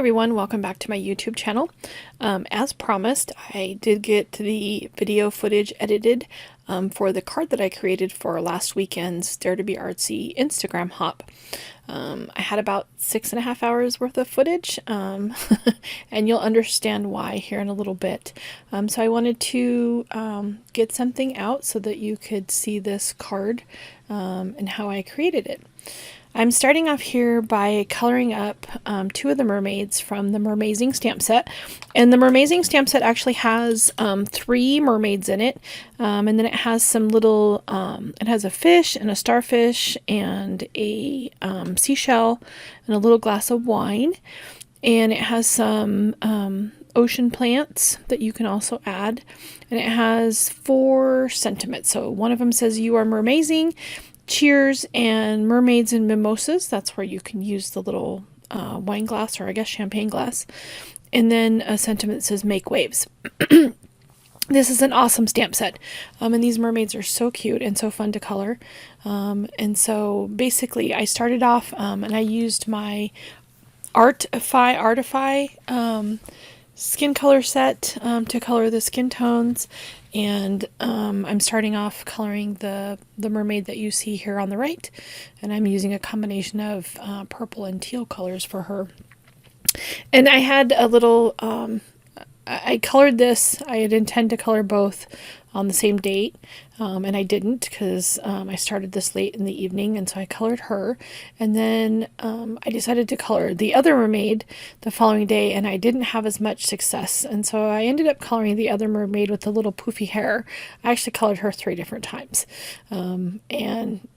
everyone, welcome back to my YouTube channel. As promised, I did get the video footage edited for the card that I created for last weekend's Dare to be Artsy Instagram hop. I had about 6.5 hours worth of footage, and you'll understand why here in a little bit. So I wanted to get something out so that you could see this card and how I created it. I'm starting off here by coloring up two of the mermaids from the Mermazing stamp set. And the Mermazing stamp set actually has 3 mermaids in it. And then it has some little, it has a fish and a starfish and a seashell and a little glass of wine. And it has some ocean plants that you can also add. And it has 4 sentiments. So one of them says, "You are mermazing, cheers, and mermaids and mimosas." That's where you can use the little wine glass, or I guess champagne glass. And then a sentiment that says, "Make waves." This is an awesome stamp set, and these mermaids are so cute and so fun to color. And so basically I started off and I used my Artify skin color set to color the skin tones. And I'm starting off coloring the mermaid that you see here on the right, and I'm using a combination of purple and teal colors for her. And I had a little, I colored this, I had intended to color both on the same date, and I didn't because I started this late in the evening, and so I colored her. And then I decided to color the other mermaid the following day, and I didn't have as much success. And so I ended up coloring the other mermaid with the little poofy hair. I actually colored her 3 different times. And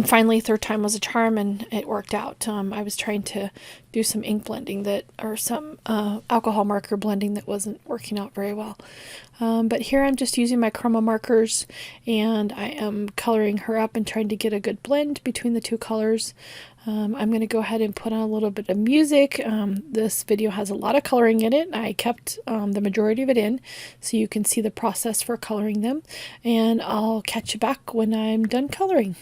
finally, 3rd time was a charm, and it worked out. I was trying to do some ink blending or some alcohol marker blending that wasn't working out very well. But here I'm just using my chroma markers, and I am coloring her up and trying to get a good blend between the 2 colors. I'm going to go ahead and put on a little bit of music. This video has a lot of coloring in it. I kept the majority of it in so you can see the process for coloring them. And I'll catch you back when I'm done coloring.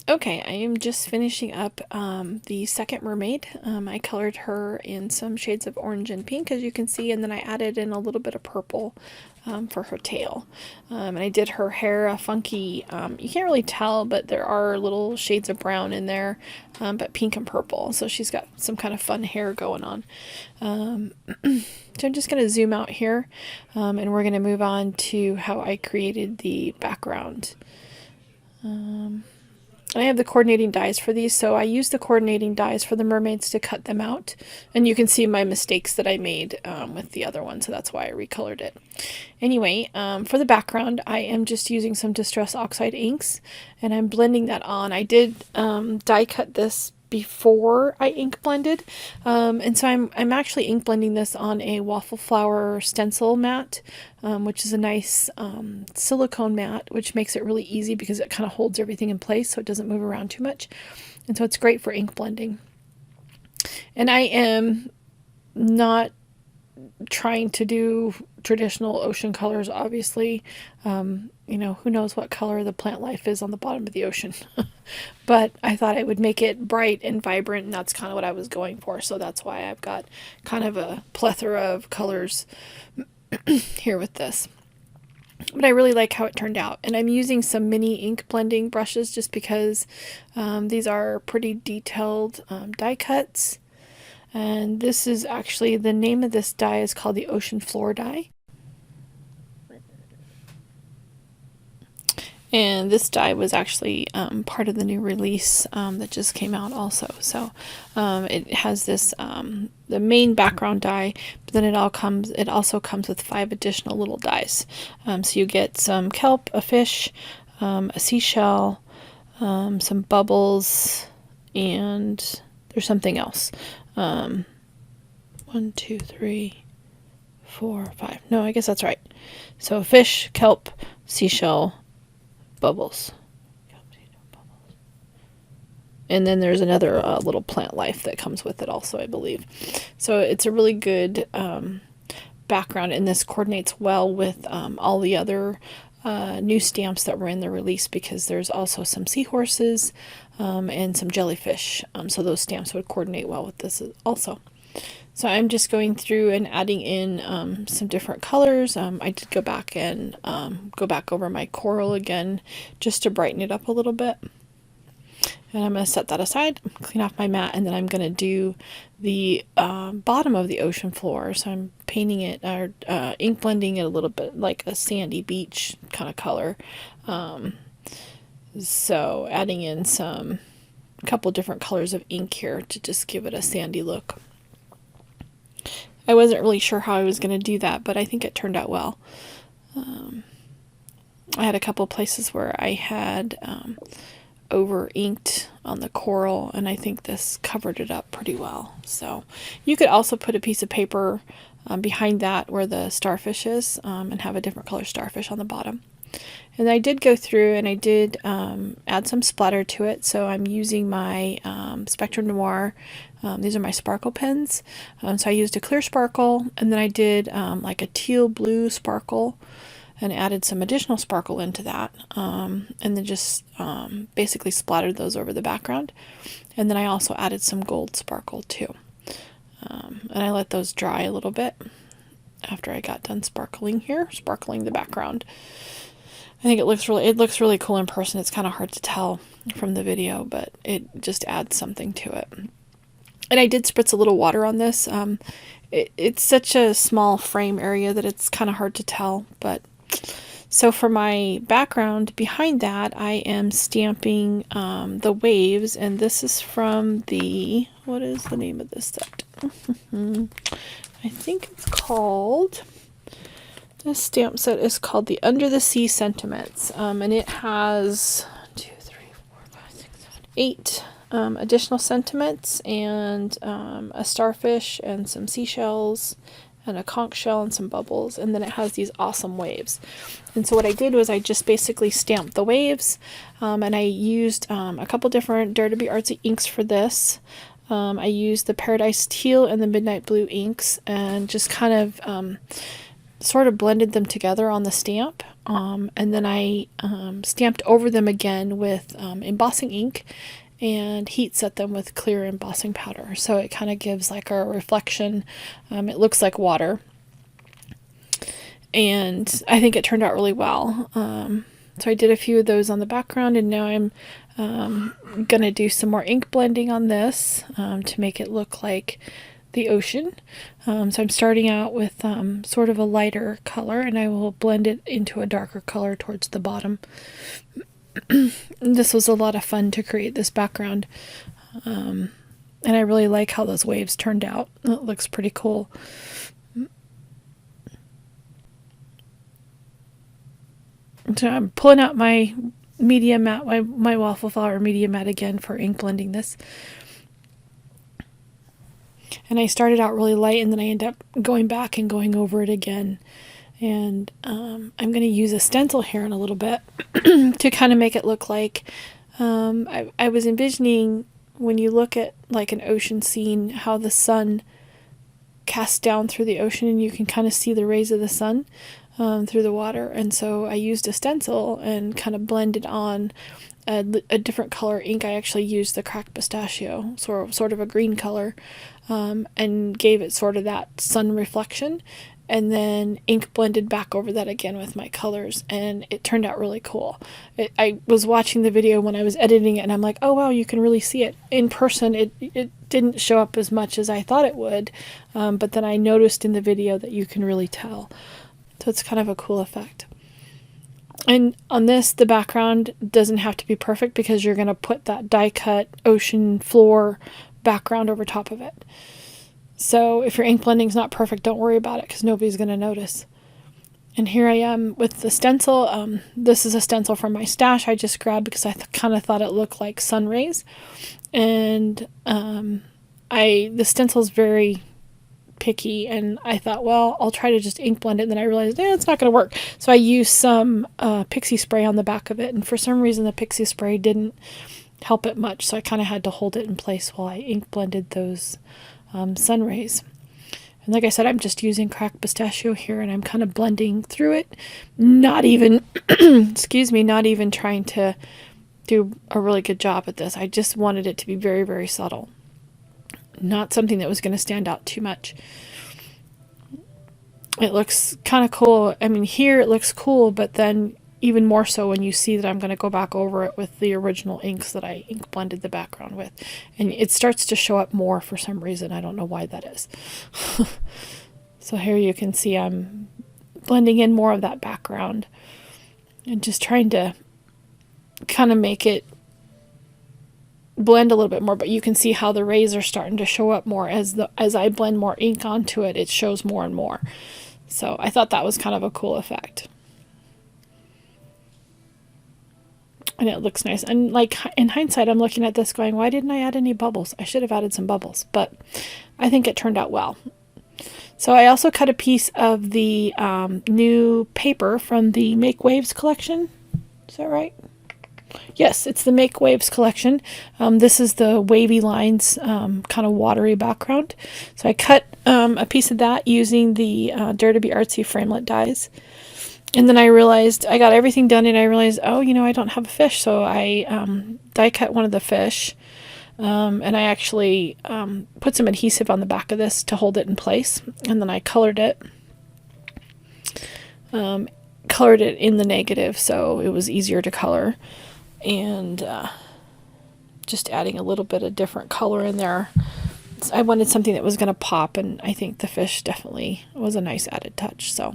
Okay, I am just finishing up the second mermaid. I colored her in some shades of orange and pink, as you can see, and then I added in a little bit of purple for her tail. And I did her hair a funky, you can't really tell, but there are little shades of brown in there, but pink and purple. So she's got some kind of fun hair going on. So I'm just going to zoom out here, and we're going to move on to how I created the background. I have the coordinating dies for these, so I use the coordinating dies for the mermaids to cut them out. And you can see my mistakes that I made with the other one, so that's why I recolored it. Anyway, for the background, I am just using some Distress Oxide inks, and I'm blending that on. I did die cut this before I ink blended, and so I'm actually ink blending this on a waffle flower stencil mat, which is a nice silicone mat, which makes it really easy because it kind of holds everything in place so it doesn't move around too much, and so it's great for ink blending. And I am not trying to do traditional ocean colors, obviously. You know, who knows what color the plant life is on the bottom of the ocean. But I thought I would make it bright and vibrant, and that's kind of what I was going for. So that's why I've got kind of a plethora of colors here with this. But I really like how it turned out. And I'm using some mini ink blending brushes just because these are pretty detailed die cuts. And this is actually, the name of this die is called the Ocean Floor die. And this die was actually part of the new release that just came out also. So it has this, the main background die, but then it also comes with 5 additional little dies. So you get some kelp, a fish, a seashell, some bubbles, and there's something else. 1, 2, 3, 4, 5. No, I guess that's right. So fish, kelp, seashell, bubbles. And then there's another little plant life that comes with it also, I believe. So it's a really good background, and this coordinates well with all the other new stamps that were in the release, because there's also some seahorses and some jellyfish. So those stamps would coordinate well with this also. So I'm just going through and adding in some different colors. I did go back and go back over my coral again just to brighten it up a little bit. And I'm going to set that aside, clean off my mat, and then I'm going to do the bottom of the ocean floor. So I'm painting it, or ink blending it a little bit like a sandy beach kind of color. So adding in a couple different colors of ink here to just give it a sandy look. I wasn't really sure how I was going to do that, but I think it turned out well. I had a couple places where I had over inked on the coral, and I think this covered it up pretty well. So you could also put a piece of paper behind that where the starfish is, and have a different color starfish on the bottom. And I did go through and I did add some splatter to it. So I'm using my Spectrum Noir. These are my sparkle pens. So I used a clear sparkle, and then I did like a teal blue sparkle and added some additional sparkle into that. And then just basically splattered those over the background. And then I also added some gold sparkle too. And I let those dry a little bit after I got done sparkling the background. I think it looks really cool in person. It's kind of hard to tell from the video, but it just adds something to it. And I did spritz a little water on this. It's such a small frame area that it's kind of hard to tell. But so for my background behind that, I am stamping the waves, and this is from the, what is the name of this set? I think it's called, this stamp set is called the Under the Sea Sentiments, and it has 8 additional sentiments, and a starfish and some seashells and a conch shell and some bubbles, and then it has these awesome waves. And so what I did was I just basically stamped the waves, and I used a couple different Dare to Be Artsy inks for this. I used the Paradise Teal and the Midnight Blue inks, and just kind of sort of blended them together on the stamp, and then I stamped over them again with embossing ink and heat set them with clear embossing powder. So it kind of gives like a reflection. It looks like water. And I think it turned out really well. So I did a few of those on the background, and now I'm going to do some more ink blending on this to make it look like the ocean. So I'm starting out with sort of a lighter color, and I will blend it into a darker color towards the bottom. This was a lot of fun to create this background, and I really like how those waves turned out. It looks pretty cool. So I'm pulling out my media mat, my waffle flower media mat again for ink blending this. And I started out really light, and then I end up going back and going over it again. And I'm going to use a stencil here in a little bit to kind of make it look like, I was envisioning when you look at like an ocean scene, how the sun casts down through the ocean, and you can kind of see the rays of the sun through the water. And so I used a stencil and kind of blended on a different color ink. I actually used the cracked pistachio, sort of a green color, and gave it sort of that sun reflection, and then ink blended back over that again with my colors, and it turned out really cool. I was watching the video when I was editing it, and I'm like, oh wow, you can really see it. In person, it didn't show up as much as I thought it would, but then I noticed in the video that you can really tell. So it's kind of a cool effect. And on this, the background doesn't have to be perfect because you're going to put that die cut ocean floor background over top of it. So if your ink blending is not perfect, don't worry about it because nobody's going to notice. And here I am with the stencil. This is a stencil from my stash I just grabbed because I kind of thought it looked like sun rays. And the stencil is very picky, and I thought, well, I'll try to just ink blend it, and then I realized it's not going to work. So I used some pixie spray on the back of it, and for some reason the pixie spray didn't help it much, so I kind of had to hold it in place while I ink blended those sun rays. And like I said, I'm just using cracked pistachio here, and I'm kind of blending through it, not even excuse me, not even trying to do a really good job at this. I just wanted it to be very, very subtle, not something that was going to stand out too much. It looks kind of cool. I mean, here it looks cool, but then even more so when you see that I'm going to go back over it with the original inks that I ink blended the background with. And it starts to show up more for some reason. I don't know why that is. So here you can see I'm blending in more of that background and just trying to kind of make it blend a little bit more, but you can see how the rays are starting to show up more as I blend more ink onto it. It shows more and more. So I thought that was kind of a cool effect. And it looks nice. And like in hindsight, I'm looking at this going, why didn't I add any bubbles? I should have added some bubbles, but I think it turned out well. So I also cut a piece of the new paper from the Make Waves collection. Is that right? Yes, it's the Make Waves collection. This is the wavy lines, kind of watery background. So I cut a piece of that using the Dare to be Artsy Framelit dies. And then I realized I got everything done, and I realized, oh, I don't have a fish. So I die cut one of the fish, and I actually put some adhesive on the back of this to hold it in place. And then I colored it. Colored it in the negative, so it was easier to color. And just adding a little bit of different color in there. I wanted something that was going to pop, and I think the fish definitely was a nice added touch. So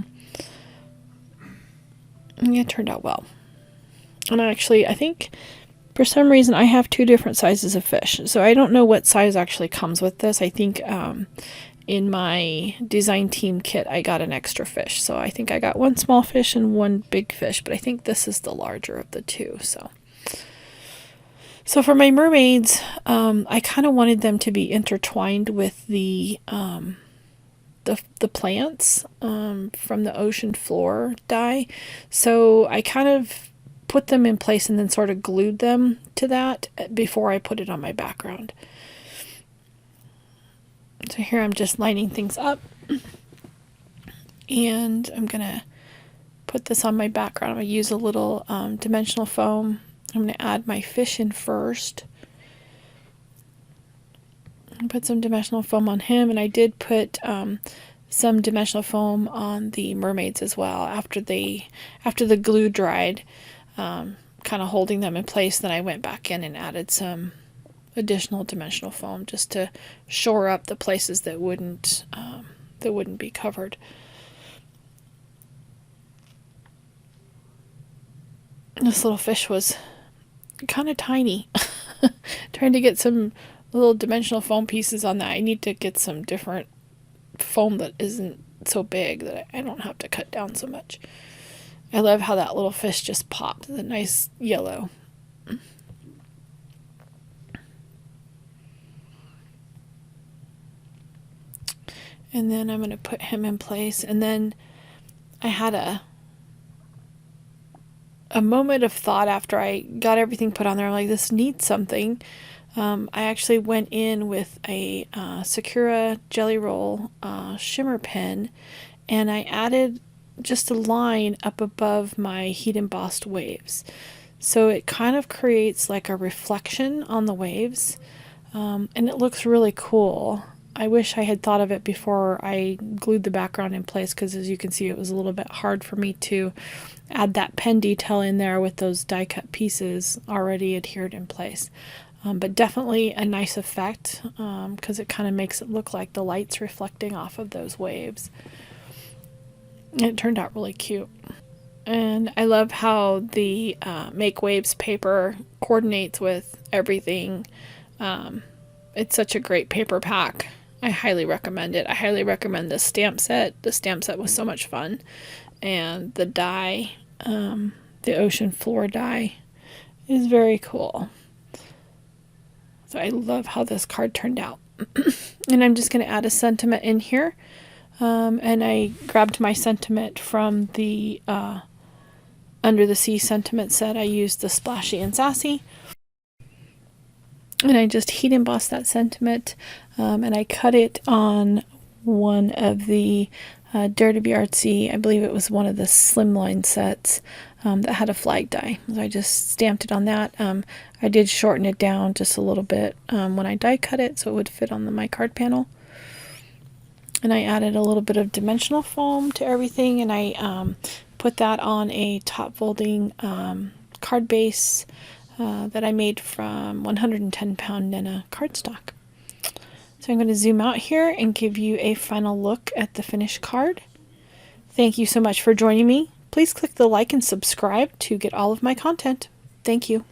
yeah, it turned out well. And actually, I think for some reason I have two different sizes of fish. So I don't know what size actually comes with this. I think in my design team kit I got an extra fish. So I think I got one small fish and one big fish, but I think this is the larger of the two. So for my mermaids, I kind of wanted them to be intertwined with the plants from the ocean floor die. So I kind of put them in place and then sort of glued them to that before I put it on my background. So here I'm just lining things up. And I'm going to put this on my background. I'm going to use a little dimensional foam. I'm going to add my fish in first. And put some dimensional foam on him, and I did put some dimensional foam on the mermaids as well after the glue dried, kind of holding them in place. Then I went back in and added some additional dimensional foam just to shore up the places that wouldn't be covered. This little fish was kind of tiny. Trying to get some little dimensional foam pieces on that. I need to get some different foam that isn't so big that I don't have to cut down so much. I love how that little fish just popped. The nice yellow. And then I'm going to put him in place. And then I had a moment of thought after I got everything put on there. I'm like, this needs something. I actually went in with a Sakura Jelly Roll shimmer pen, and I added just a line up above my heat embossed waves. So it kind of creates like a reflection on the waves, and it looks really cool. I wish I had thought of it before I glued the background in place, because as you can see, it was a little bit hard for me to add that pen detail in there with those die cut pieces already adhered in place. But definitely a nice effect, because it kind of makes it look like the light's reflecting off of those waves. And it turned out really cute. And I love how the Make Waves paper coordinates with everything. It's such a great paper pack. I highly recommend it. I highly recommend the stamp set. The stamp set was so much fun. And the die, the ocean floor die, is very cool. So I love how this card turned out. And I'm just going to add a sentiment in here. And I grabbed my sentiment from the Under the Sea sentiment set. I used the Splashy and Sassy. And I just heat embossed that sentiment. And I cut it on one of the Dare to Be Artsy. I believe it was one of the Slimline sets that had a flag die. So I just stamped it on that. I did shorten it down just a little bit when I die cut it, so it would fit on my card panel. And I added a little bit of dimensional foam to everything, and I put that on a top folding card base that I made from 110-pound Nena cardstock. So I'm going to zoom out here and give you a final look at the finished card. Thank you so much for joining me. Please click the like and subscribe to get all of my content. Thank you.